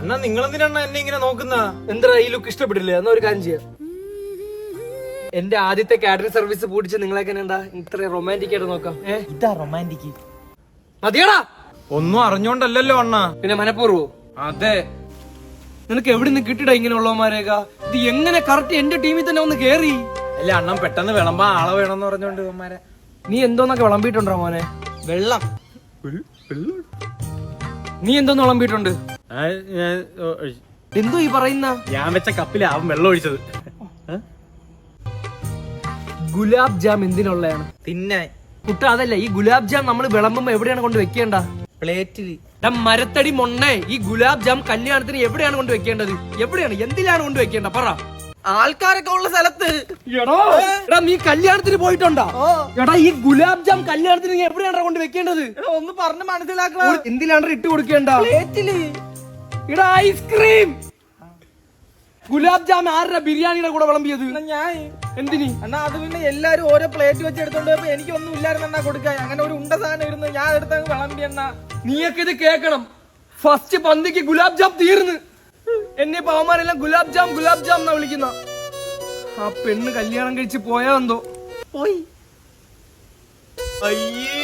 അണ്ണാ നിങ്ങളെന്തിനാ എന്നെ ഇങ്ങനെ നോക്കുന്ന? എന്താ ഈ ലുക്ക് ഇഷ്ടപ്പെട്ടില്ലേ? എന്നാ ഒരു കാര്യം ചെയ്യാം. എന്റെ ആദ്യത്തെ കാറ്ററിംഗ് സർവീസ് പൂടിച്ച് നിങ്ങളൊക്കെ എന്താ ഇത്ര റൊമാൻറ്റിക് ആയിട്ട് നോക്കാം. ഇതാ റൊമാൻറ്റിക്. മതിയടാ. ഒന്നും അറിഞ്ഞോണ്ടല്ലോ അണ്ണാ. പിന്നെ മനഃപൂർവ്വം? അതെ. നിനക്ക് എവിടെ നിന്ന് കിട്ടിടാ ഇങ്ങനെയുള്ളവന്മാരേക്കാ? ഇത് എങ്ങനെ കറക്റ്റ് എന്റെ ടീമിൽ തന്നെ ഒന്ന് കേറി? അല്ല അണ്ണൻ പെട്ടെന്ന് വിളമ്പാ ആളെ വേണമെന്ന് പറഞ്ഞോണ്ട് ഇവന്മാരെ. നീ എന്തോന്നൊക്കെ വിളമ്പിട്ടുണ്ടോ മോനെ? വെള്ളം. നീ എന്തോന്ന് വിളമ്പിട്ടുണ്ട്? എന്തോ ഈ പറയുന്ന? ഞാൻ വെച്ച കപ്പിലാ അവൻ വെള്ളം ഒഴിച്ചത്. ഗുലാബ് ജാം എന്തിനുള്ളതാണ്? തിന്നാൻ. കുട്ട അതല്ല, ഈ ഗുലാബ് ജാം നമ്മൾ വിളമ്പുമ്പോ എവിടെയാണ് കൊണ്ട് വെക്കേണ്ട? പ്ലേറ്റില്. മരത്തടി മൊണ്ണേ, ഈ ഗുലാബ് ജാം കല്യാണത്തിന് എവിടെയാണ് കൊണ്ട് വെക്കേണ്ടത്? എവിടെയാണ്, എന്തിലാണ് കൊണ്ട് വെക്കേണ്ട? പറ. ആൾക്കാരൊക്കെ ഉള്ള സ്ഥലത്ത്. എടാ നീ കല്യാണത്തിന് പോയിട്ടുണ്ടോ? എടാ ഈ ഗുലാബ് ജാം കല്യാണത്തിന് നീ എവിടെയാണ് കൊണ്ട് വെക്കേണ്ടത്? ഒന്ന് പറഞ്ഞ് മനസ്സിലാക്കണം. എന്തിലാണ് ഇട്ട് കൊടുക്കേണ്ട? പ്ലേറ്റില്. എടാ ഐസ്ക്രീം. ഗുലാബ് ജാം ആരുടെ ബിരിയാണിയുടെ കൂടെ വിളമ്പിയത്? ഞാൻ എന്തിനി? എന്നാ അത് പിന്നെ എല്ലാരും ഓരോ പ്ലേറ്റ് വെച്ച് എടുത്തോണ്ട് പോയപ്പോ എനിക്കൊന്നും ഇല്ലായിരുന്നു കൊടുക്കാൻ. അങ്ങനെ ഒരു ഉണ്ട സാധനം ഇരുന്ന് ഞാൻ എടുത്തങ്ങ് വിളമ്പി. എന്നാ നീയൊക്കെ ഇത് കേക്കണം. ഫസ്റ്റ് പന്തിക്ക് ഗുലാബ് ജാം തീർന്ന്. എന്നെ പാവന്മാരെല്ലാം ഗുലാബ് ജാം എന്നാ വിളിക്കുന്ന. ആ പെണ്ണ് കല്യാണം കഴിച്ച് പോയാ എന്തോ പോയി. അയ്യേ